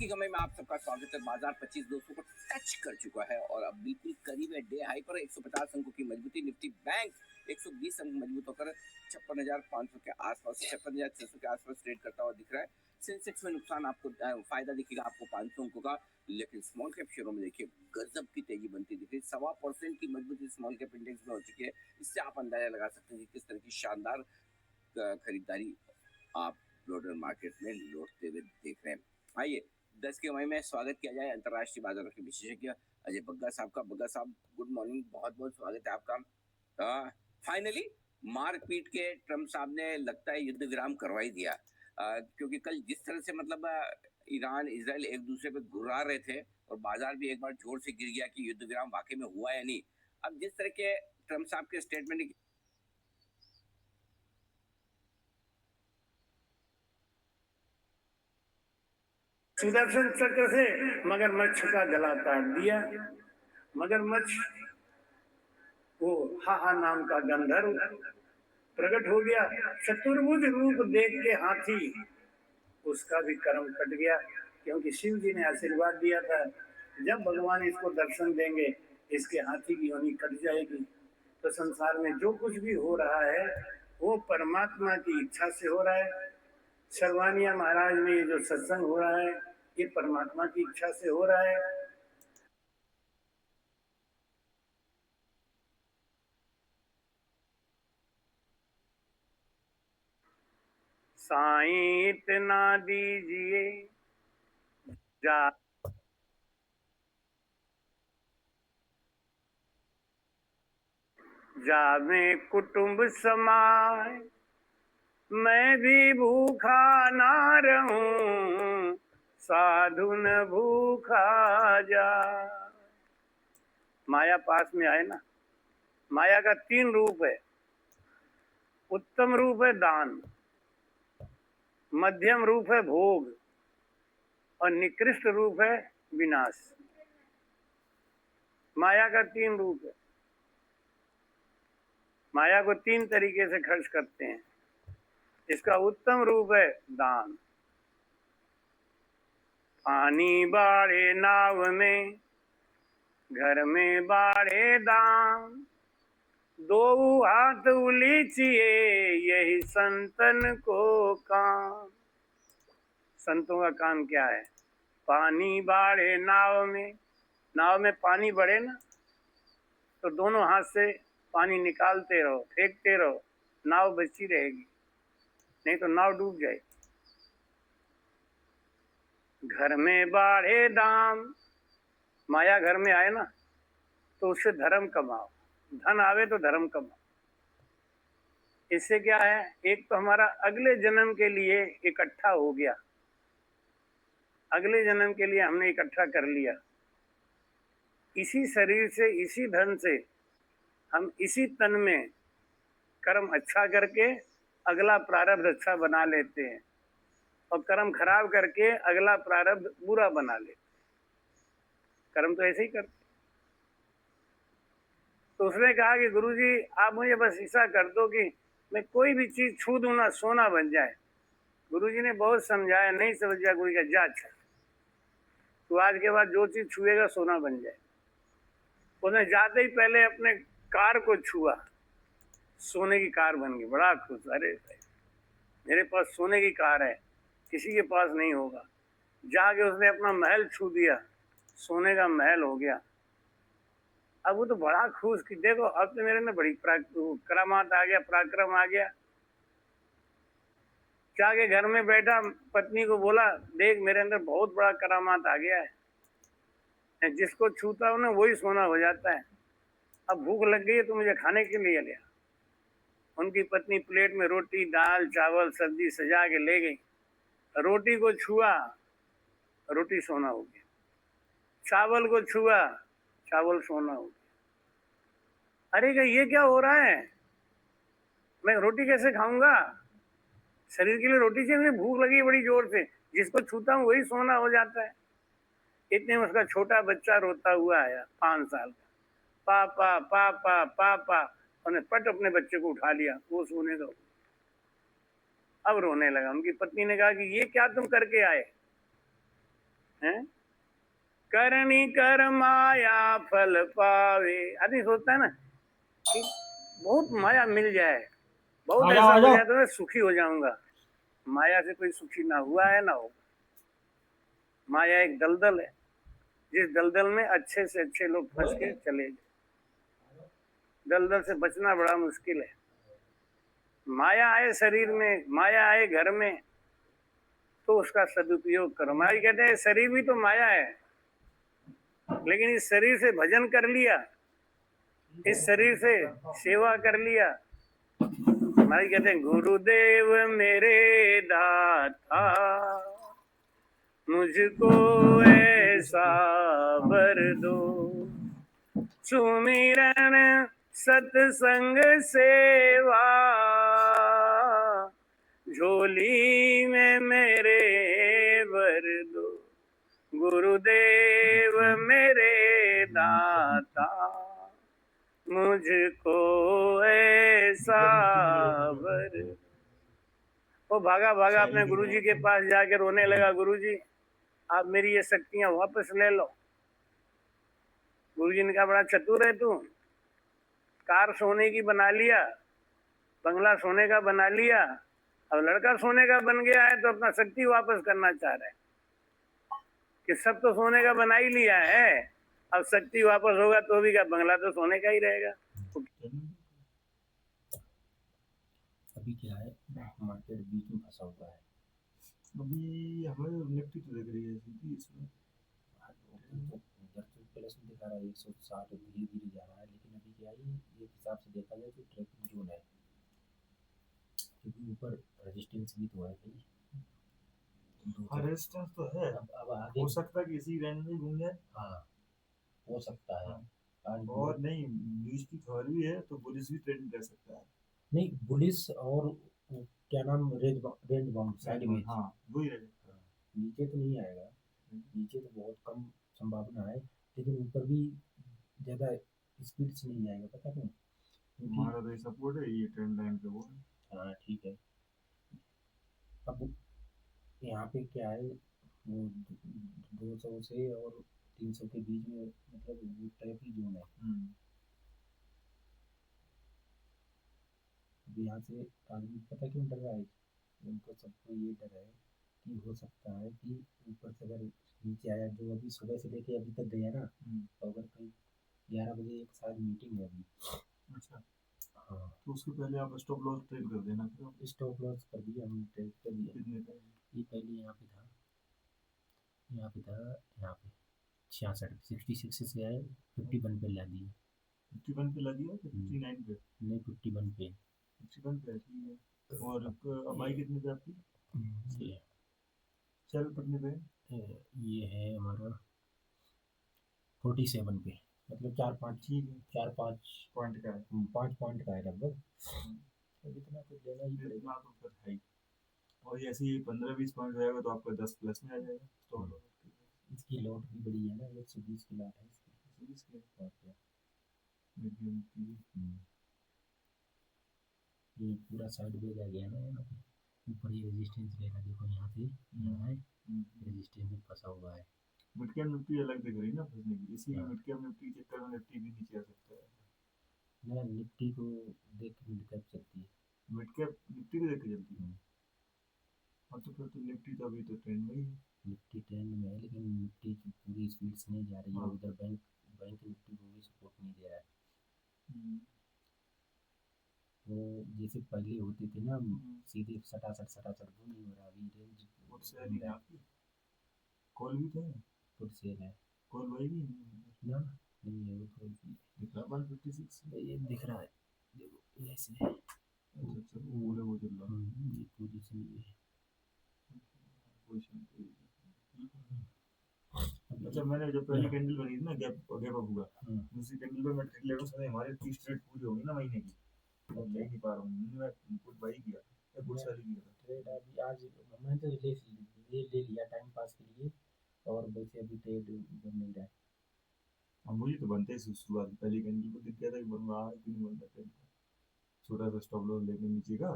की कमाई में आप सबका स्वागत है। बाजार 25,200 को टच कर चुका है और अब बिल्कुल करीब है डे हाई पर। 150 अंकों की मजबूती। निफ्टी बैंक 120 अंक मजबूत होकर 56,500 के आसपास 56,600 के आसपास ट्रेड करता हुआ दिख रहा है। सेंसेक्स में नुकसान आपको फायदा दिखेगा आपको 500 अंकों का, लेकिन स्मॉल कैप शेयरों में देखिए गजब की तेजी बनती दिख रही है। 1.25% की मजबूती स्मॉल कैप इंडेक्स में हो चुकी है। इससे आप अंदाजा लगा सकते हैं कि किस तरह की शानदार खरीदारी आप ब्रॉडर मार्केट में लौटते हुए देख रहे हैं। आइए 10 के मई में स्वागत किया जाए अंतर्राष्ट्रीय बाजारों के विशेषज्ञ अजय बग्गा साहब का। बग्गा साहब गुड मॉर्निंग, बहुत बहुत स्वागत है आपका। फाइनली मारपीट के ट्रम्प साहब ने लगता है युद्ध विराम करवा ही दिया, क्योंकि कल जिस तरह से मतलब ईरान इजराइल एक दूसरे पे गुर्रा रहे थे और बाजार भी एक बार जोर से गिर गया कि युद्ध विराम वाकई में हुआ या नहीं। अब जिस तरह के ट्रम्प साहब के स्टेटमेंट सुदर्शन चक्र से मगरमच्छ का गला काट दिया। मगरमच्छ वो हाहा नाम का गंधर्व प्रकट हो गया। चतुर्भुज रूप देख के हाथी उसका भी कर्म कट गया, क्योंकि शिव जी ने आशीर्वाद दिया था जब भगवान इसको दर्शन देंगे इसके हाथी की योनि कट जाएगी। तो संसार में जो कुछ भी हो रहा है वो परमात्मा की इच्छा से हो रहा है। सर्वानिया महाराज में ये जो सत्संग हो रहा है ये परमात्मा की इच्छा से हो रहा है। साईं इतना दीजिए जावे कुटुंब समाए, मैं भी भूखा ना रहूं, साधु न भूखा जा। माया पास में आए ना। माया का 3 रूप है। उत्तम रूप है दान, मध्यम रूप है भोग और निकृष्ट रूप है विनाश। माया का 3 रूप है। माया को 3 तरीके से खर्च करते हैं। इसका उत्तम रूप है दान। पानी बाढ़े नाव में, घर में बाढ़े दान, 2 हाथ उलीचिए यही संतन को काम। संतों का काम क्या है? पानी बाढ़े नाव में, नाव में पानी बढ़े ना तो दोनों हाथ से पानी निकालते रहो, फेंकते रहो, नाव बची रहेगी, नहीं तो नाव डूब जाएगी। घर में बाढ़े दाम, माया घर में आए ना तो उससे धर्म कमाओ। धन आवे तो धर्म कमाओ। इससे क्या है, एक तो हमारा अगले जन्म के लिए इकट्ठा हो गया। अगले जन्म के लिए हमने इकट्ठा कर लिया। इसी शरीर से, इसी धन से हम इसी तन में कर्म अच्छा करके अगला प्रारब्ध अच्छा बना लेते हैं और कर्म खराब करके अगला प्रारब्ध बुरा बना लेते। कर्म तो ऐसे ही करते। तो उसने कहा कि गुरुजी आप मुझे बस ऐसा कर दो कि मैं कोई भी चीज छू दूं ना सोना बन जाए। गुरुजी ने बहुत समझाया, नहीं समझ गया। गुरु का जा अच्छा, तो आज के बाद जो चीज छुएगा सोना बन जाए। उसने जाते ही पहले अपने कार को छुआ, सोने की कार बन गई। बड़ा खुश, अरे मेरे पास सोने की कार है, किसी के पास नहीं होगा। जाके उसने अपना महल छू दिया, सोने का महल हो गया। अब वो तो बड़ा खुश कि देखो अब तो मेरे अंदर बड़ी करामात आ गया, पराक्रम आ गया। जाके घर में बैठा, पत्नी को बोला देख मेरे अंदर बहुत बड़ा करामात आ गया है, जिसको छूता हूं ना वही सोना हो जाता है। अब भूख लग गई है तो मुझे खाने के लिए लिया। उनकी पत्नी प्लेट में रोटी, दाल, चावल, सब्जी सजा के ले गई। रोटी को छुआ, रोटी सोना हो गया। चावल को छुआ, चावल सोना हो गया। अरे क्या ये क्या हो रहा है? मैं रोटी कैसे खाऊंगा? शरीर के लिए रोटी चाहिए, मुझे भूख लगी बड़ी जोर से, जिसको छूता हूँ वही सोना हो जाता है। इतने में उसका छोटा बच्चा रोता हुआ आया, 5 साल का। पापा पापा पापा, उन्हें पट अपने बच्चे को उठा लिया, वो सोने का। अब रोने लगा। उनकी पत्नी ने कहा कि ये क्या तुम करके आए? हैं? करनी कर माया फल पावे। आदमी सोचता है ना कि बहुत माया मिल जाए, बहुत आ जाओ, ऐसा आ हो जाओ। जाए तो मैं सुखी हो जाऊंगा। माया से कोई सुखी ना हुआ है ना होगा। माया एक दलदल है, जिस दलदल में अच्छे से अच्छे लोग फंस के चले गए। दलदल से बचना बड़ा मुश्किल है। माया आए शरीर में, माया आए घर में, तो उसका सदुपयोग करो। महाराज कहते हैं शरीर भी तो माया है, लेकिन इस शरीर से भजन कर लिया, इस शरीर से सेवा कर लिया। महाराज कहते हैं गुरुदेव मेरे दाता, मुझको ऐसा वर दो, सुमिरन सत्संग सेवा, झोली में मेरे भर दो। गुरुदेव मेरे दाता, मुझको ऐसा वर। वो भागा भागा अपने गुरुजी के पास जाके रोने लगा, गुरुजी आप मेरी ये शक्तियां वापस ले लो। गुरुजी ने कहा बड़ा चतुर है तू, कार सोने की बना लिया, बंगला सोने का बना लिया, अब लड़का सोने का बन गया है तो अपना शक्ति वापस करना चाह रहा है कि सब तो सोने का बना ही लिया है, अब शक्ति वापस होगा तो भी क्या बंगला तो सोने का ही रहेगा। अभी क्या है, मार्केट बीच में फंसा हुआ है। अभी हमें निफ्टी तो दिख रही है सीधी इसमें। उधर तो प्लस में दिखा रहा है 160, धीरे धीरे जा रहा है, लेकिन अभी क्या है, एक हिसाब से देखा जाए तो ट्रैकिंग जोन है, क्योंकि ऊपर रेजिस्टेंस भी तो है भाई। रेजिस्टेंस तो है, अब आगे हो सकता है कि इसी रेंज में घूम जाए। हाँ हो सकता है। आज और नहीं, न्यूज की खबर भी है तो पुलिस भी ट्रेंड कर सकता है। नहीं, पुलिस और क्या नाम, रेंज बम साइड में। हाँ वही रहेगा। नीचे तो नहीं आएगा, नीचे तो बहुत कम संभावना है, लेकिन ऊपर भी ज़्यादा स्पीड से नहीं जाएगा, पता नहीं क्योंकि। हमारा तो सपोर्ट है, ये ट्रेंड लाइन पे वो है। हाँ ठीक है। अब यहाँ पे क्या है, वो 200 से और 300 के बीच में, मतलब वो ट्रैफिक जोन है। अब यहाँ से आदमी पता क्यों डर रहा है, उनको सबको ये डर है कि हो सकता है कि ऊपर से अगर नीचे आया, जो अभी सुबह से लेके अभी तक गया ना, तो अगर कहीं 11 बजे एक साथ मीटिंग है अभी। अच्छा, हाँ तो उसके पहले आप स्टॉप लॉस ट्रेड कर देना। फिर स्टॉप लॉस कर दिया, हमने ट्रेड कर दिया। कितने का? ये पहले यहाँ पे था, यहाँ पे था, यहाँ पे 66 से आए 51 पे ला दिए। 51 पे ला दिया, 59 पे नहीं 51 पे। 51 पे ठीक है। और अब आई कितने पे आपकी? ये चल कितने पे? ये है हमारा 47 पे, मतलब 4-5, ठीक है, 4-5 पॉइंट का है। 5 पॉइंट का है लगभग। अब इतना तो लेना ही पड़ेगा। इतना तो फिर है ही। और ऐसे ही 15-20 पॉइंट रहेगा तो आपका 10 प्लस में आ जाएगा स्टॉप लॉस। इसकी लॉट भी बड़ी है ना, 120 की लॉट है इसकी। 120 के और क्या, मीडियम ये पूरा साइड में आ गया ना, यहाँ पे ऊपर ये रेजिस्टेंस लेगा, देखो यहाँ से यहाँ है, रेजिस्टेंस में फंसा हुआ है। मिड कैप निफ्टी अलग दिख रही है ना फंसने की, इसी हाँ। मिड कैप निफ्टी के चक्कर में निफ्टी भी नीचे आ सकता है। ना निफ्टी को देख के मिड कैप चलती है, मिड कैप निफ्टी को देख के चलती है। और तो फिर तो निफ्टी तो अभी तो ट्रेंड में ही है। निफ्टी ट्रेंड में है, लेकिन निफ्टी पूरी स्पीड से नहीं जा रही है। हाँ। उधर बैंक निफ्टी को भी सपोर्ट नहीं दे रहा है। वो जैसे पहले होते थे ना, सीधे सटासट वो नहीं हो रहा अभी। रेंज पुट सेल ही है आपकी, कॉल भी तो है। पुट सेल है, कॉल भाई भी ना नहीं है वो थोड़ी सी दिख रहा 156 ये दिख रहा है, देखो ऐसे। अच्छा पूरे वो चल रहा ये पोजीशन ये है। पोजीशन। अच्छा, मैंने जब पहली कैंडल बनी थी ना, गैप अप हुआ, दूसरी कैंडल पे मैं ट्रेड ले रहा हूं, सारे हमारे 30 ट्रेड पूरी होगी ना महीने की। अब ले नहीं पा रहा हूं मैं, कुछ बाई किया या कुछ सारी किया था ट्रेड। अभी आज मैं तो ले लिया टाइम पास के लिए, और वैसे अभी ट्रेड बन नहीं रहा है। अब मुझे तो बनते ही शुरुआत पहली कैंडल को दिख गया था कि बन रहा है कि नहीं बन रहा है। छोटा सा स्टॉप लॉस लेके नीचे का।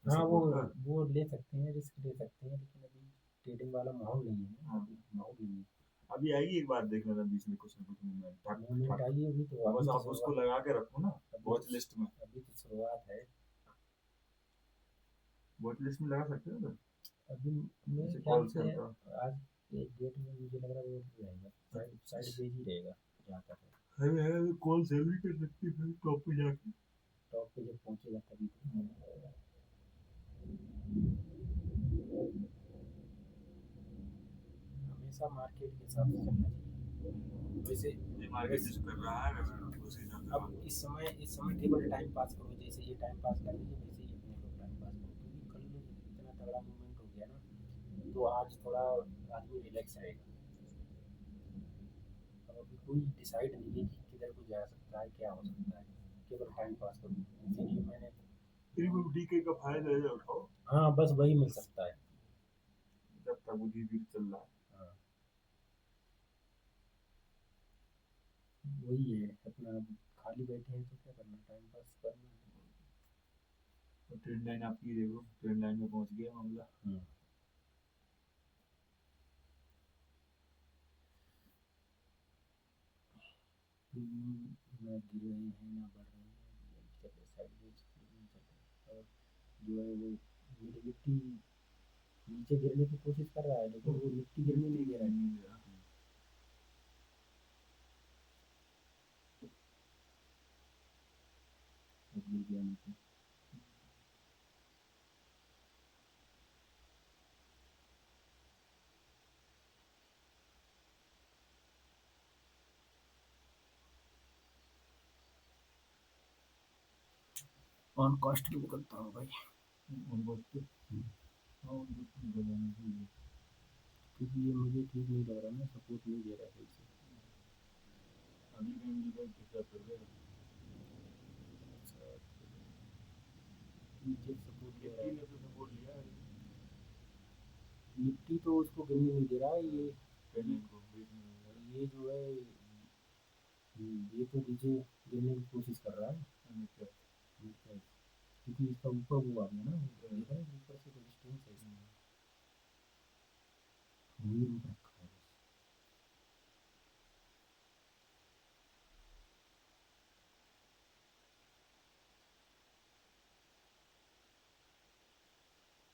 हाँ वो ले सकते हैं, रिस्क ले सकते हैं, लेकिन अभी ट्रेडिंग वाला माहौल नहीं है ना, माहौल नहीं है। अभी आएगी एक बात देख लेना बीच में कुछ ना कुछ मूवमेंट ठक मूवमेंट ठक आई होगी तो बस अभी तो आप उसको लगा के रखो ना वॉच लिस्ट में अभी तो शुरुआत है। वॉच लिस्ट में लगा सकते हो ना अभी मेरे जैसे ख्याल कॉल से सेल का आज के डेट में मुझे लग रहा है वो रहेगा, साइड साइड पेज ही रहेगा जहाँ तक है। है कॉल सेल भी कर सकती है टॉप पे जाके टॉप पे जब पहुंचेगा तभी तो। हमेशा मार्केट के हिसाब से चलना चाहिए। वैसे ये मार्केट वैसे जिसको कर रहा है मैं उसी हिसाब से अब इस समय केवल टाइम पास करो, जैसे ये टाइम पास कर रही है वैसे ही अपने लोग टाइम पास करो, क्योंकि कल इतना तगड़ा मूवमेंट हो गया ना, तो आज थोड़ा आदमी रिलैक्स रहेगा। अब अभी कोई डिसाइड नहीं है कि किधर को जा सकता है, क्या हो सकता है, केवल टाइम पास करो, इसीलिए मैंने फिर वो डीके का फायदा है उठाओ हाँ बस वही मिल सकता है। जब तक वो धीरे धीरे चल रहा है हाँ वही है अपना, अब खाली बैठे हैं तो क्या करना, टाइम पास करना है। तो ट्रेंड लाइन आपकी देखो ट्रेंड लाइन में पहुंच गया मामला हाँ ना गिर रहे हैं ना बढ़ रहे हैं, चल रहे साइडवेज चल रहे हैं। और जो है वो मेरी मिट्टी नीचे गिरने की कोशिश कर रहा है लेकिन वो मिट्टी गिरने नहीं दे रहा है। नहीं दे रहा अब गिर गया नीचे। ऑन कॉस्ट भी करता हूँ भाई, उनको तो हाँ उनको लगाना चाहिए क्योंकि ये मुझे ठीक नहीं लग रहा ना, सपोर्ट नहीं दे रहा है सही से। अभी कैंडल का क्या कर रहे हैं नीचे सपोर्ट दे रहा निफ्टी है, ने तो सपोर्ट लिया है निफ्टी तो उसको गिरने नहीं दे रहा है। ट्रेंड लाइन को देखने में ये जो है ये तो नीचे गिरने की कोशिश कर रहा है, क्या क्योंकि इसका ऊपर वो आ गया ना, देखा है ऊपर से रेजिस्टेंस है इसमें, वही रोक रखा है बस।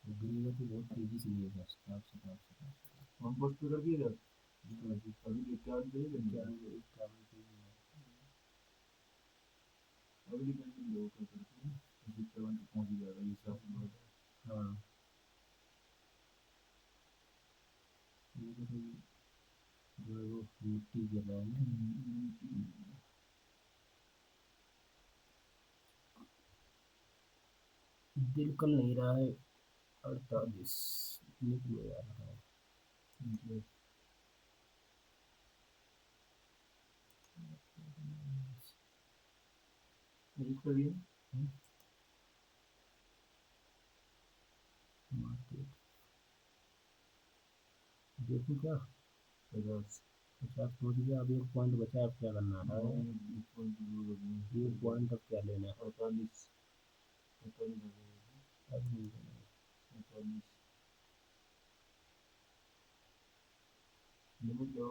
वो गिरेगा तो बहुत तेजी से गिरेगा, स्टार्ट से स्टार्ट से स्टार्ट हम पोस्ट पे कर दिए जब से अभी अभी तो क्या चाहिए करने 51 पे ही है। अगली कैंडल लो कर करके ना 57 तक पहुंच ही जाएगा ये हिसाब से बढ़ हाँ ये तो भाई जो है वो मिट्टी गिर रहा है ना, दिल कल नहीं रहा है। 48 निकलो यार हाँ। यूज करिए मार्केट देखो क्या 50 50 पहुंच गया, अब 1 पॉइंट बचा है, अब क्या करना है, 1 पॉइंट अब क्या लेना है, 48 अब नहीं लेना है। 48 लिमिट लो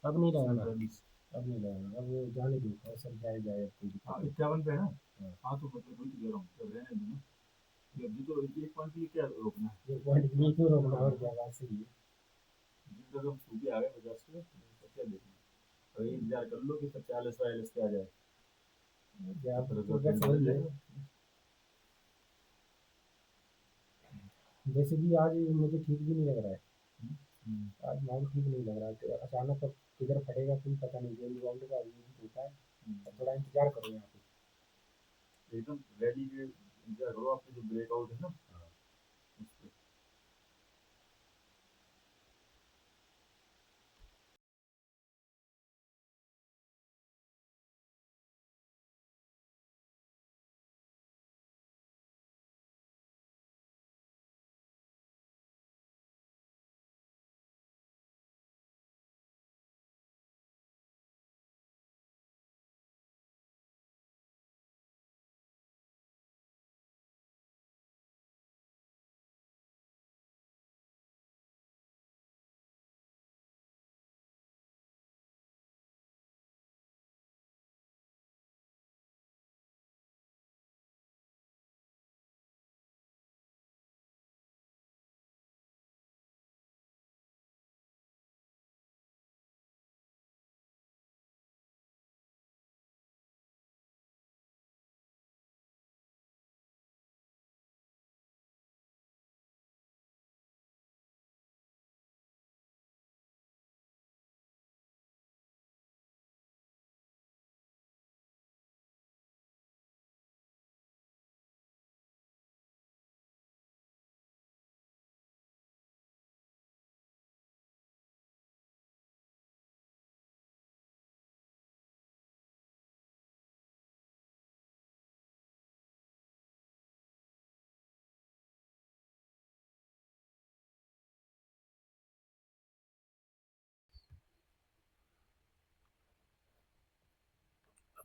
अब नहीं लगाना, 47 अब नहीं लगाना, अब वो जाने दो और सब जाए जाए, अब कोई हाँ दिक्कत 51 पे है ना हाँ। हाँ तो मतलब वही तो कह रहा हूँ जब रहने दो ना ये अभी तो एक पॉइंट के लिए क्या रोकना है नहीं 1 पॉइंट के लिए क्यों रोकना, और क्या बात सही है। जिन तक हम छू के आ गए 50 पे तो क्या देखना अभी इंतजार कर लो कि 40 42 पे आ जाए जब फिर तो अगर बस कैंडल वही है, जाएगा वैसे भी आज मुझे ठीक भी नहीं लग रहा है, हम्म, आज माहौल ठीक नहीं लग रहा है, तो अचानक अब किधर पड़ेगा कोई पता नहीं, जो राउंड का ये भी होता है। अब थोड़ा इंतजार करो यहाँ पे। एकदम रैली के इंतजार करो आपके जो ब्रेकआउट है ना हाँ उस पे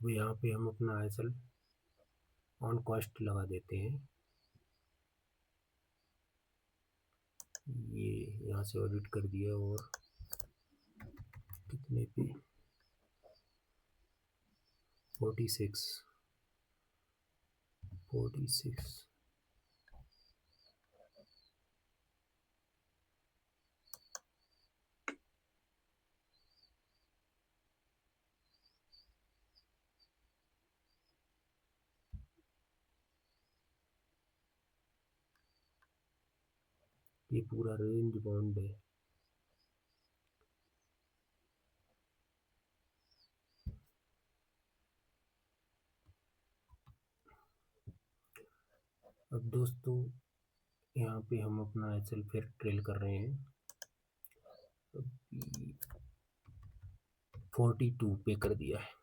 अब यहाँ पे हम अपना ISL ऑन कॉस्ट लगा देते हैं। ये यहाँ से ऑडिट कर दिया और कितने पे 46 ये पूरा रेंज बाउंड है। अब दोस्तों यहाँ पे हम अपना ISL फिर ट्रेल कर रहे हैं। 42 पे कर दिया है।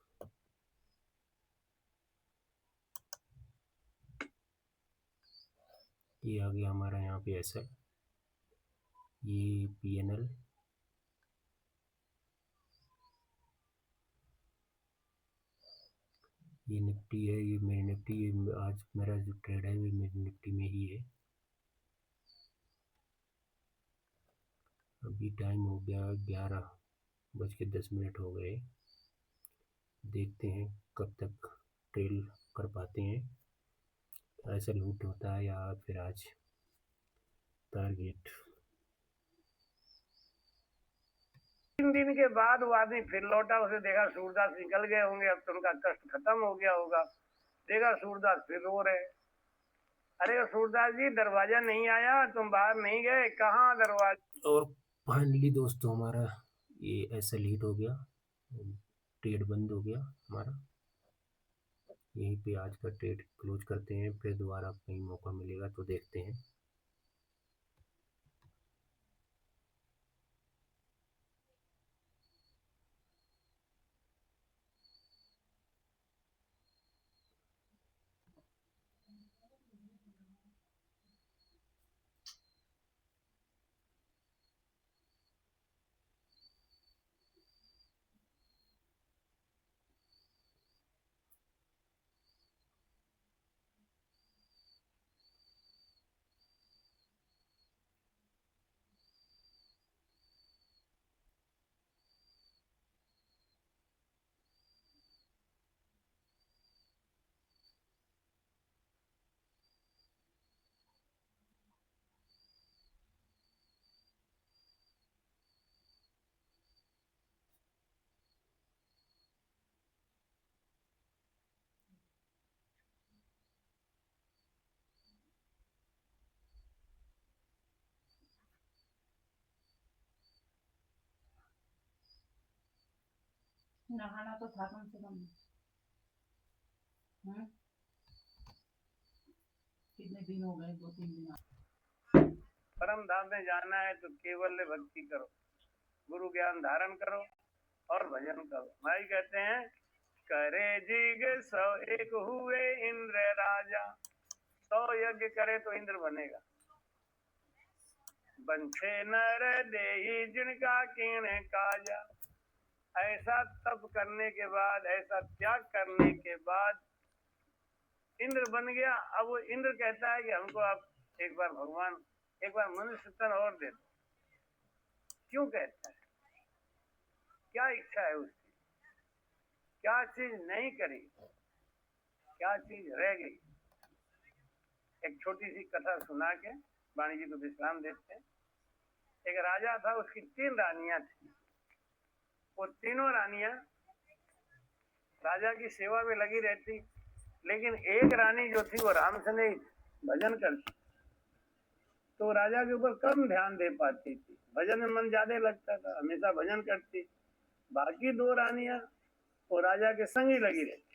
ये आ गया हमारा यहाँ पे ISL, ये PNL, ये निफ्टी है, ये मेरी निफ्टी, ये आज मेरा जो ट्रेड है वो मेरी निफ्टी में ही है। अभी टाइम हो गया 11:10 हो गए। देखते हैं कब तक ट्रेल कर पाते हैं, ऐसा लूट होता है या फिर आज टारगेट। 3 दिन के बाद वो आदमी फिर लौटा, उसे देखा सूरदास निकल गए होंगे, अब तो उनका कष्ट खत्म हो गया होगा। देखा सूरदास फिर रो रहे। अरे सूरदास जी, दरवाजा नहीं आया, तुम बाहर नहीं गए, कहाँ दरवाजा। और फाइनली दोस्तों हमारा ये ऐसा लीड हो गया, ट्रेड बंद हो गया हमारा। यहीं पे आज का ट्रेड क्लोज करते हैं, फिर दोबारा कहीं मौका मिलेगा तो देखते हैं। नहाना तो था कम से कम। कितने दिन हो गए, 2-3 दिन। परम धाम में जाना है तो केवल भक्ति करो, गुरु ज्ञान धारण करो और भजन करो। भाई कहते हैं, करे जिग 101 हुए इंद्र राजा, 100 यज्ञ करे तो इंद्र बनेगा। बंछे नर देही जिनका कीण काजा। ऐसा तप करने के बाद, ऐसा त्याग करने के बाद इंद्र बन गया। अब वो इंद्र कहता है कि हमको आप एक बार भगवान, एक बार मनुष्य तन और दे दो। क्यों कहता है? क्या इच्छा है उसकी? क्या चीज नहीं करी, क्या चीज रह गई? एक छोटी सी कथा सुना के वाणी जी को विश्राम देते हैं। एक राजा था, उसकी 3 रानियां थी। वो तीनों रानियां राजा की सेवा में लगी रहती, लेकिन एक रानी जो थी वो राम से नहीं भजन करती, तो राजा के ऊपर कम ध्यान दे पाती थी। भजन में मन ज्यादा लगता था, हमेशा भजन करती। बाकी 2 रानियां वो राजा के संग ही लगी रहती।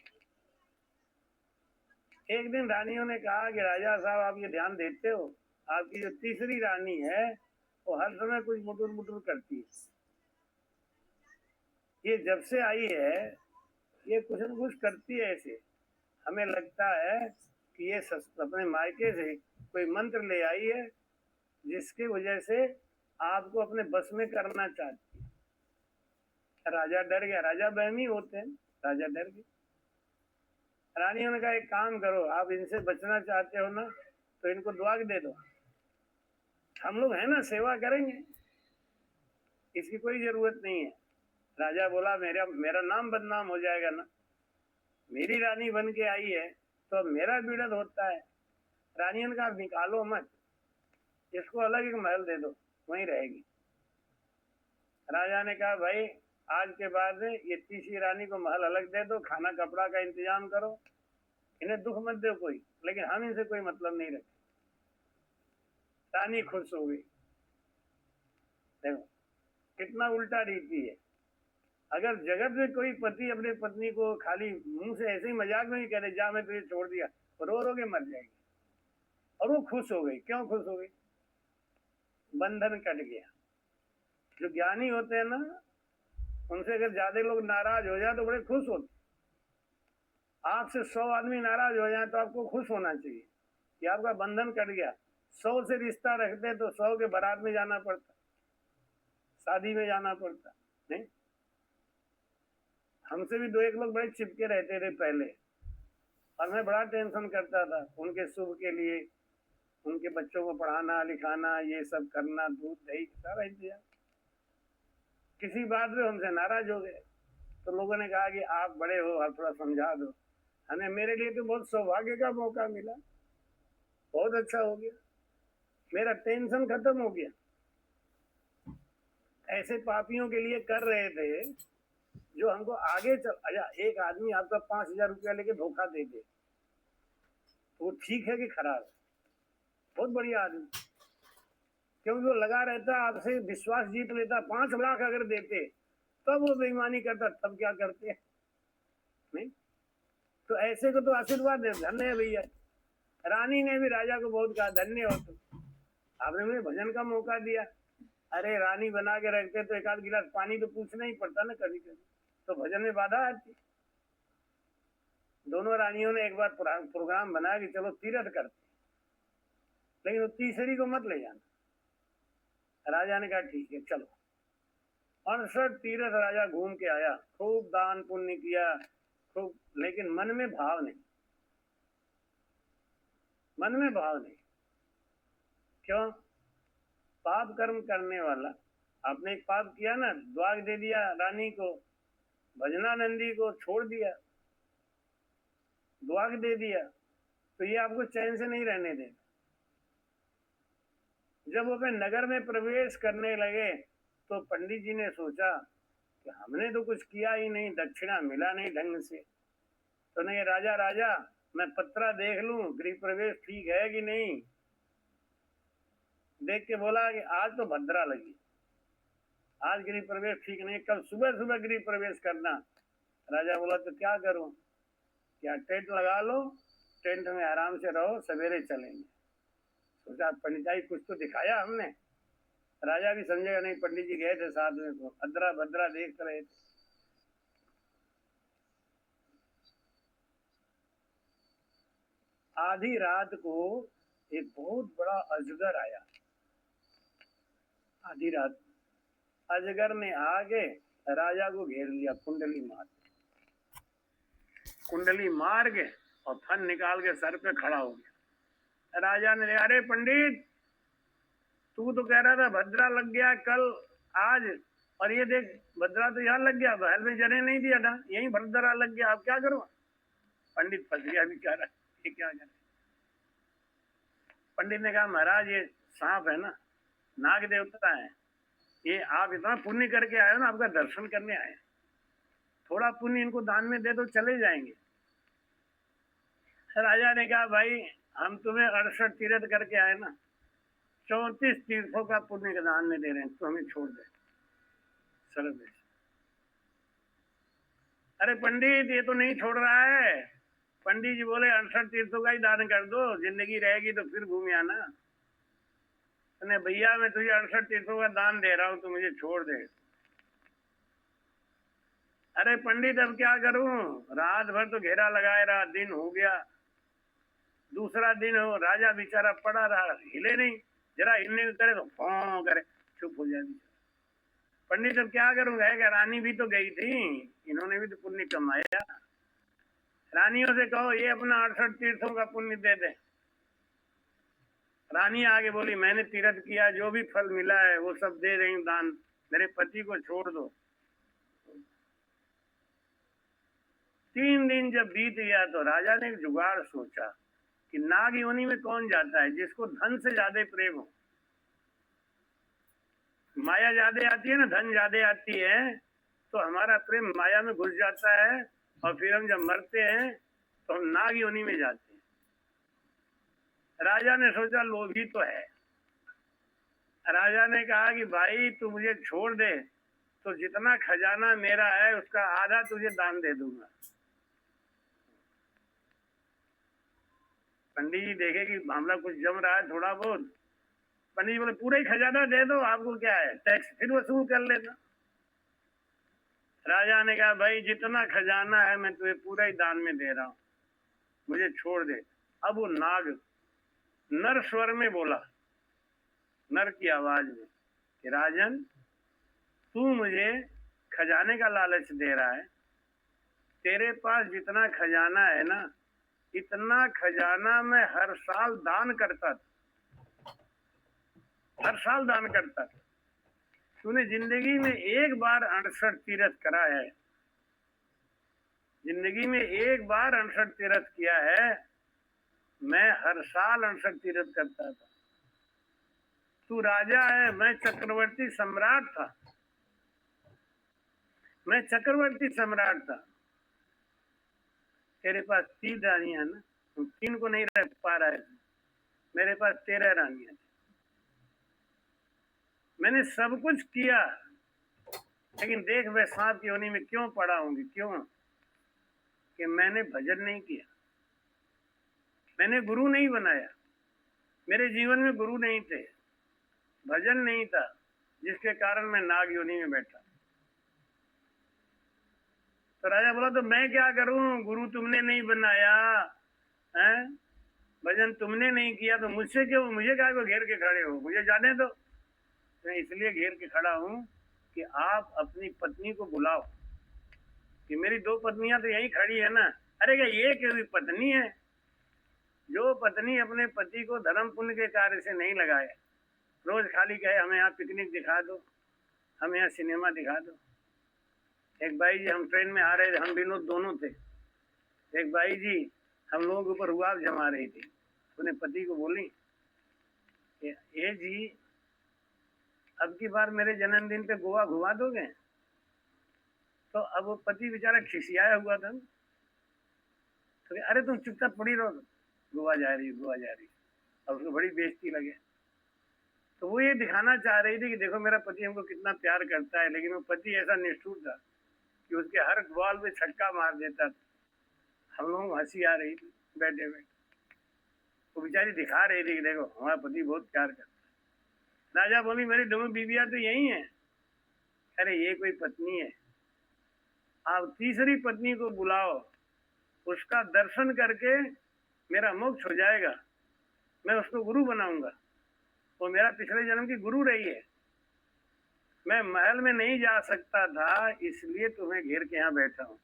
एक दिन रानियों ने कहा कि राजा साहब, आप ये ध्यान देते हो, आपकी जो तीसरी रानी है वो हर समय कुछ मुटुर मुटुर करती है। ये जब से आई है ये कुछ न कुछ करती है ऐसे। हमें लगता है कि ये अपने मायके से कोई मंत्र ले आई है जिसकी वजह से आपको अपने बस में करना चाहती है। राजा डर गया। राजा बहमी होते हैं, राजा डर गया। रानियों ने कहा एक काम करो, आप इनसे बचना चाहते हो ना तो इनको दुआ दे दो, हम लोग है ना सेवा करेंगे, इसकी कोई जरूरत नहीं है। राजा बोला मेरा नाम बदनाम हो जाएगा ना, मेरी रानी बन के आई है तो अब मेरा बिड़द होता है। रानियों ने कहा निकालो मत, इसको अलग एक महल दे दो, वहीं रहेगी। राजा ने कहा भाई आज के बाद ये तीसरी रानी को महल अलग दे दो, खाना कपड़ा का इंतजाम करो, इन्हें दुख मत दो कोई, लेकिन हम इनसे कोई मतलब नहीं रखते। रानी खुश हो गई। देखो कितना उल्टा रीति है। अगर जगत में कोई पति अपने पत्नी को खाली मुंह से ऐसे ही मजाक में ही कह दे जा मैं तुझे छोड़ दिया, रो रो के मर जाएगी, और वो खुश हो गई। क्यों खुश हो गई? बंधन कट गया। जो ज्ञानी होते हैं ना, उनसे अगर ज्यादा लोग नाराज हो जाए तो बड़े खुश होते। आपसे 100 आदमी नाराज हो जाए तो आपको खुश होना चाहिए कि आपका बंधन कट गया। 100 से रिश्ता रखते तो 100 के बारात में जाना पड़ता, शादी में जाना पड़ता नहीं। हमसे भी 2-1 लोग बड़े चिपके रहते थे पहले, और मैं बड़ा टेंशन करता था उनके शुभ के लिए, उनके बच्चों को पढ़ाना लिखाना, ये सब करना, दूध दही सारा इंतजाम। किसी बात में हमसे नाराज हो गए तो लोगों ने कहा कि आप बड़े हो, आप थोड़ा समझा दो हमें। मेरे लिए तो बहुत सौभाग्य का मौका मिला, बहुत अच्छा हो गया, मेरा टेंशन खत्म हो गया। ऐसे पापियों के लिए कर रहे थे जो हमको आगे चल। अच्छा एक आदमी आपका 5,000 रुपया लेके धोखा दे दे तो वो ठीक है कि खराब है? बहुत बढ़िया आदमी, क्योंकि वो लगा रहता आपसे, विश्वास जीत लेता। 5 लाख अगर देते तब वो बेईमानी करता, तब क्या करते नहीं। तो ऐसे को तो आशीर्वाद दे, धन्य है भैया। रानी ने भी राजा को बहुत कहा धन्य हो तुम, आपने मुझे भजन का मौका दिया। अरे रानी बना के रखते तो 1 आध गिलास पानी तो पूछना ही पड़ता ना कभी कभी, तो भजन में बाधा आती। दोनों रानियों ने एक बार प्रोग्राम बनाया कि चलो तीर्थ करते, लेकिन वो तीसरी को मत ले जाना। राजा ने कहा ठीक है चलो। 68 तीर्थ राजा घूम के आया, खूब दान पुण्य किया खूब, लेकिन मन में भाव नहीं, मन में भाव नहीं। क्यों? पाप कर्म करने वाला, आपने एक पाप किया ना, द्वाग दे दिया रानी को, भजनानंदी को छोड़ दिया, द्वाग दे दिया, तो ये आपको चैन से नहीं रहने देगा। जब वो अपने नगर में प्रवेश करने लगे तो पंडित जी ने सोचा कि हमने तो कुछ किया ही नहीं, दक्षिणा मिला नहीं ढंग से, तो नहीं राजा मैं पत्रा देख लूं गृह प्रवेश ठीक है कि नहीं। देख के बोला कि आज तो भद्रा लगी, आज गृह प्रवेश ठीक नहीं, कल सुबह सुबह गृह प्रवेश करना। राजा बोला तो क्या करूं? क्या टेंट लगा लो, टेंट में आराम से रहो, सवेरे चलेंगे। सोचा पंडिताई कुछ तो दिखाया हमने। राजा भी समझेगा नहीं, पंडित जी गए थे साथ में, तो अदरा भद्रा देख रहे थे। आधी रात को एक बहुत बड़ा अजगर आया। आधी रात अजगर ने आके राजा को घेर लिया, कुंडली मार के और फन निकाल के सर पे खड़ा हो गया। राजा ने कहा अरे पंडित, तू तो कह रहा था भद्रा लग गया कल आज, और ये देख भद्रा तो यहाँ लग गया, महल में जने नहीं दिया था, यही भद्रा लग गया, अब क्या करूं? पंडित फंस गया बेचारा, ये क्या करे। पंडित ने कहा महाराज ये सांप है ना, नाग देवता है, ये आप इतना पुण्य करके आए हो ना, आपका दर्शन करने आए, थोड़ा पुण्य इनको दान में दे दो, चले जाएंगे। राजा ने कहा भाई हम तुम्हें 68 तीर्थ करके आए ना, 34 तीर्थों का पुण्य का दान में दे रहे हैं, तो हमें छोड़ दे सरल। अरे पंडित ये तो नहीं छोड़ रहा है। पंडित जी बोले 68 तीर्थों का ही दान कर दो, जिंदगी रहेगी तो फिर घूम आना। तो भैया मैं तुझे 68 तीर्थों का दान दे रहा हूँ, तो मुझे छोड़ दे। अरे पंडित अब क्या करूं, रात भर तो घेरा लगाए रहा, दिन हो गया, दूसरा दिन हो, राजा बेचारा पड़ा रहा, हिले नहीं, जरा हिलने करे तो फों करे, चुप हो जाए। पंडित अब क्या करूंगा, क्या रानी भी तो गई थी, इन्होंने भी तो पुण्य कमाया। रानियों से कहो ये अपना 68 तीर्थों का पुण्य दे दे। रानी आगे बोली मैंने तीर्थ किया, जो भी फल मिला है वो सब दे रही हूँ दान, मेरे पति को छोड़ दो। 3 दिन जब बीत गया तो राजा ने एक जुगाड़ सोचा कि नाग योनि में कौन जाता है जिसको धन से ज्यादा प्रेम हो। माया ज्यादा आती है ना, धन ज्यादा आती है तो हमारा प्रेम माया में घुस जाता है और फिर हम जब मरते हैं तो हम नाग योनि में जाते हैं। राजा ने सोचा लोभी तो है। राजा ने कहा कि भाई तू मुझे छोड़ दे तो जितना खजाना मेरा है उसका आधा तुझे दान दे दूंगा। पंडित जी देखे कि मामला कुछ जम रहा है थोड़ा बहुत, पंडित जी बोले पूरा ही खजाना दे दो, आपको क्या है, टैक्स फिर वसूल कर लेना। राजा ने कहा भाई जितना खजाना है मैं तुझे पूरा ही दान में दे रहा हूँ, मुझे छोड़ दे। अब वो नाग नर स्वर में बोला, नर की आवाज में, कि राजन तू मुझे खजाने का लालच दे रहा है, तेरे पास जितना खजाना है ना इतना खजाना मैं हर साल दान करता था, हर साल दान करता था। तूने जिंदगी में एक बार 68 तीर्थ करा है, जिंदगी में एक बार 68 तीर्थ किया है, मैं हर साल 68 तीर्थ करता था। तू राजा है, मैं चक्रवर्ती सम्राट था, मैं चक्रवर्ती सम्राट था। तेरे पास 3 रानियां ना, तुम 3 को नहीं रख पा रहा है, मेरे पास 13 रानियां थी। मैंने सब कुछ किया लेकिन देख मैं सांप की योनि में क्यों पड़ा हूँ, क्यों कि मैंने भजन नहीं किया, मैंने गुरु नहीं बनाया, मेरे जीवन में गुरु नहीं थे, भजन नहीं था, जिसके कारण मैं नाग योनि में बैठा। तो राजा बोला तो मैं क्या करूं, गुरु तुमने नहीं बनाया है, भजन तुमने नहीं किया तो मुझसे क्यों, मुझे क्या को घेर के खड़े हो, मुझे जाने दो। मैं इसलिए घेर के खड़ा हूं कि आप अपनी पत्नी को बुलाओ, कि मेरी 2 पत्नियां तो यहीं खड़ी है ना। अरे क्या ये कोई पत्नी है? जो पत्नी अपने पति को धर्म पुण्य के कार्य से नहीं लगाए, रोज खाली कहे हमें यहाँ पिकनिक दिखा दो, हमें यहाँ सिनेमा दिखा दो। एक भाई जी हम ट्रेन में आ रहे थे, हम विनोद दोनों थे, एक भाई जी हम लोगों के ऊपर रुआब जमा रही थी, अपने पति को बोली ये जी अब की बार मेरे जन्मदिन पे गोवा घुमा दोगे? तो अब वो पति बेचारा खिसियाया हुआ था, तो अरे तुम चुपचाप पड़ी रहो, गोवा जा रही, गोवा जा रही। अब उसको बड़ी बेइज्जती लगे, तो वो ये दिखाना चाह रही थी कि देखो मेरा पति हमको कितना प्यार करता है, लेकिन वो पति ऐसा निष्ठुर था कि उसके हर बॉल पे छक्का मार देता था। हम लोगों को हंसी आ रही थी बैठे बैठे, वो बेचारी दिखा रही थी कि देखो हमारा पति बहुत प्यार करता है। राजा बोली मेरी 2 बीवियां तो यही हैं। अरे ये कोई पत्नी है, आप तीसरी पत्नी को बुलाओ, उसका दर्शन करके मेरा मोक्ष हो जाएगा, मैं उसको गुरु बनाऊंगा, वो मेरा पिछले जन्म की गुरु रही है। मैं महल में नहीं जा सकता था इसलिए तुम्हें घेर के यहाँ बैठा हूँ,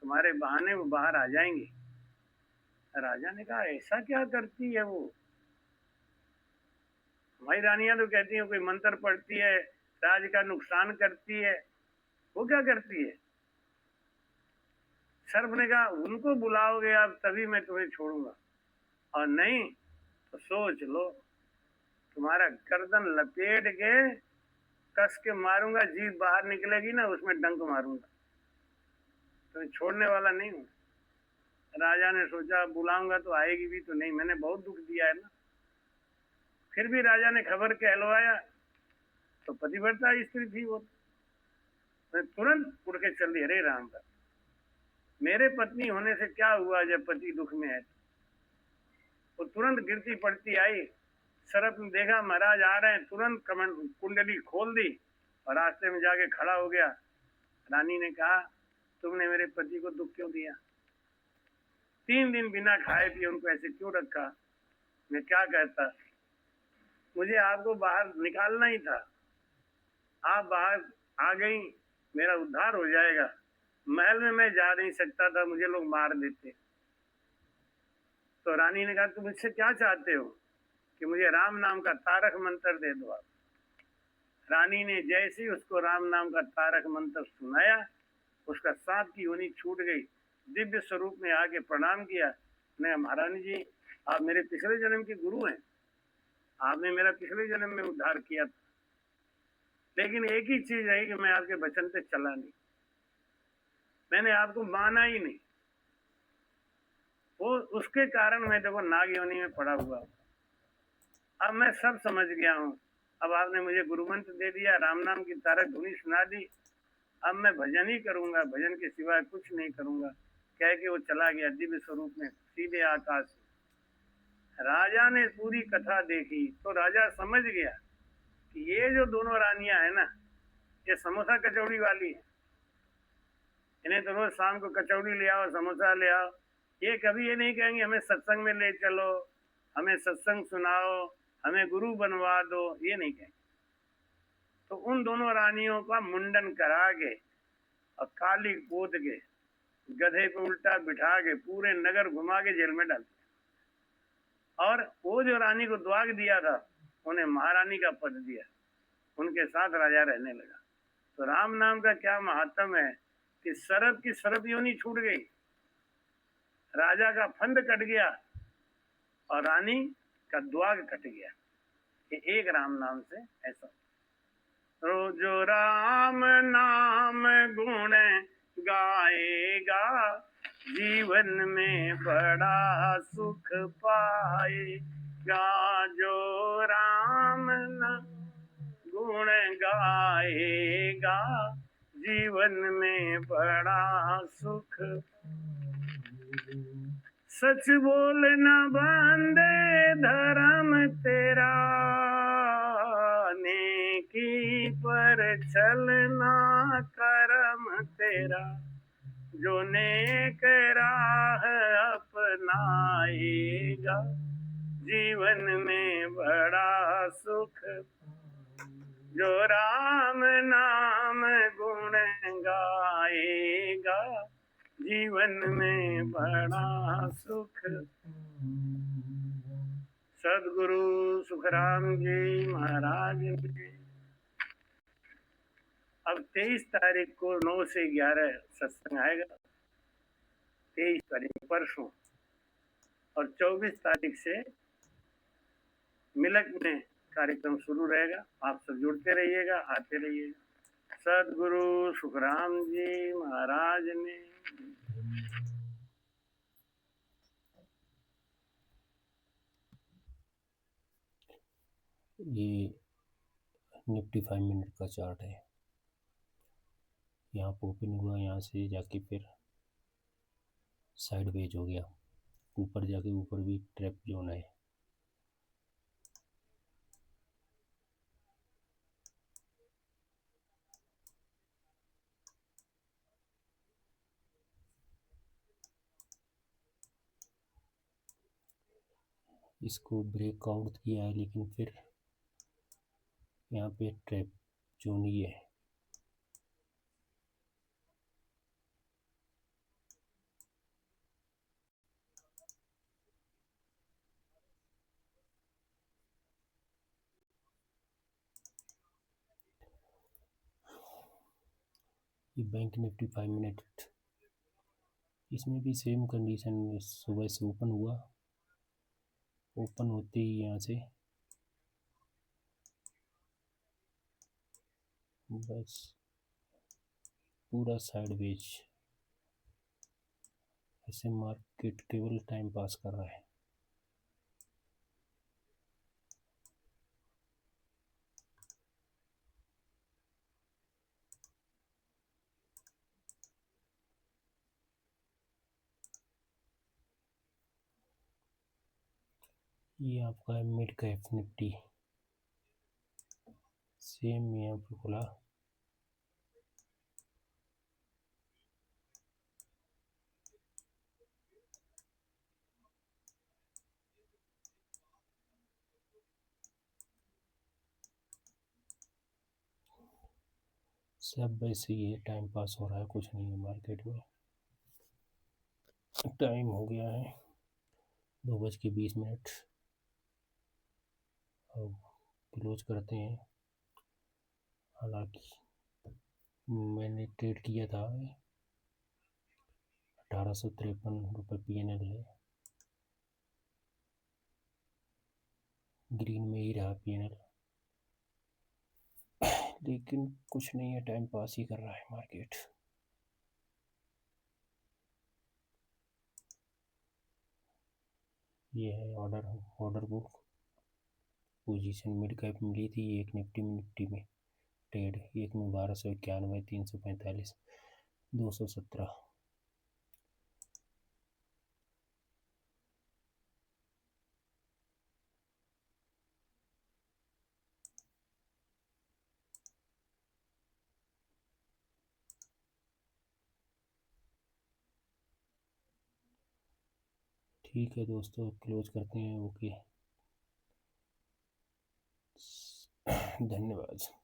तुम्हारे बहाने वो बाहर आ जाएंगे। राजा ने कहा ऐसा क्या करती है वो? हमारी रानियां तो कहती हैं कोई मंत्र पढ़ती है, राज का नुकसान करती है, वो क्या करती है? सर्प ने कहा उनको बुलाओगे आप तभी मैं तुम्हें छोड़ूंगा, और नहीं तो सोच लो तुम्हारा गर्दन लपेट के कस के मारूंगा, जीभ बाहर निकलेगी ना उसमें डंक मारूंगा, तो छोड़ने वाला नहीं हूँ। राजा ने सोचा बुलाऊंगा तो आएगी भी तो नहीं, मैंने बहुत दुख दिया है ना। फिर भी राजा ने खबर कहलवाया तो पतिव्रता स्त्री थी वो, मैं तुरंत उड़ के चल दी। अरे राम का मेरे पत्नी होने से क्या हुआ जब पति दुख में है? वो तुरंत गिरती पड़ती आई, सरप ने देखा महाराज आ रहे हैं, तुरंत कुंडली खोल दी और रास्ते में जाके खड़ा हो गया। रानी ने कहा तुमने मेरे पति को दुख क्यों दिया? 3 दिन बिना खाए पिए उनको ऐसे क्यों रखा? मैं क्या कहता, मुझे आपको बाहर निकालना ही था, आप बाहर आ गई, मेरा उद्धार हो जाएगा, महल में मैं जा नहीं सकता था, मुझे लोग मार देते। तो रानी ने कहा तुम मुझसे क्या चाहते हो? कि मुझे राम नाम का तारक मंत्र दे दो आप। रानी ने जैसे ही उसको राम नाम का तारक मंत्र सुनाया, उसका सांप की योनि छूट गई, दिव्य स्वरूप में आके प्रणाम किया। मैं महारानी जी आप मेरे पिछले जन्म के गुरु हैं, आपने मेरा पिछले जन्म में उद्धार किया था, लेकिन एक ही चीज है कि मैं आपके वचन पे चला नहीं, मैंने आपको माना ही नहीं, वो उसके कारण मैं देखो नाग योनि में पड़ा हुआ। अब मैं सब समझ गया हूँ, अब आपने मुझे गुरु मंत्र दे दिया, राम नाम की तारक धुनी सुना दी, अब मैं भजन ही करूंगा, भजन के सिवाय कुछ नहीं करूंगा, कह के वो चला गया दिव्य स्वरूप में सीधे आकाश। राजा ने पूरी कथा देखी तो राजा समझ गया कि ये जो दोनों रानियां है ना, ये समोसा कचौड़ी वाली है, इन्हें तो रोज शाम को कचौड़ी ले आओ, समोसा ले आओ, ये कभी ये नहीं कहेंगे हमें सत्संग में ले चलो, हमें सत्संग सुनाओ, हमें गुरु बनवा दो, ये नहीं कहेंगे। तो उन दोनों रानियों का मुंडन करा के और काली पोत के गधे पे उल्टा बिठा के पूरे नगर घुमा के जेल में डाल दिया। और वो जो रानी को द्वाग दिया था उन्हें महारानी का पद दिया, उनके साथ राजा रहने लगा। तो राम नाम का क्या महात्म है कि सरब की सरब योनि छूट गई, राजा का फंद कट गया और रानी का द्वाग कट गया, कि एक राम नाम से ऐसा। जो राम नाम गुण गाएगा जीवन में बड़ा सुख पाएगा, जो राम नाम गुण गाएगा जीवन में बड़ा सुख। सच बोलना बंदे धर्म तेरा, नेकी पर चलना करम तेरा, जो नेक राह अपनाएगा जीवन में बड़ा सुख, जो राम नाम गुण गाएगा जीवन में बड़ा सुख। सदगुरु सुखराम जी महाराज ने अब 23 तारीख को 9 से 11 सत्संग आएगा, 23 तारीख परसों, और 24 तारीख से मिलक में कार्यक्रम शुरू रहेगा। आप सब जुड़ते रहिएगा, आते रहिएगा। सदगुरु सुखराम जी महाराज ने ये निफ्टी 5 मिनट का चार्ट है, यहाँ पे ओपन हुआ, यहाँ से जाके फिर साइडवेज हो गया, ऊपर जाके ऊपर भी ट्रैप जोन है। इसको ब्रेकआउट किया है, लेकिन फिर यहाँ पे ट्रैप जोन ही है। ये बैंक निफ्टी 5 मिनट, इसमें भी सेम कंडीशन, सुबह से ओपन हुआ, ओपन होते ही यहाँ से बस पूरा साइडवेज, ऐसे मार्केट केवल टाइम पास कर रहा है। ये आपका है मिड कैप निफ्टी, सेम यहाँ पे खुला, सब वैसे ही है, टाइम पास हो रहा है, कुछ नहीं है मार्केट में। टाइम हो गया है 2:20। अब क्लोज करते हैं। हालांकि मैंने ट्रेड किया था 1853 रुपये PNL है, ग्रीन में ही रहा PNL, लेकिन कुछ नहीं है, टाइम पास ही कर रहा है मार्केट। ये है order book. Position mid cap मिली थी एक निफ्टी में ट्रेड, एक में 1291, 345, 217। ठीक है दोस्तों, क्लोज करते हैं। ओके, धन्यवाद।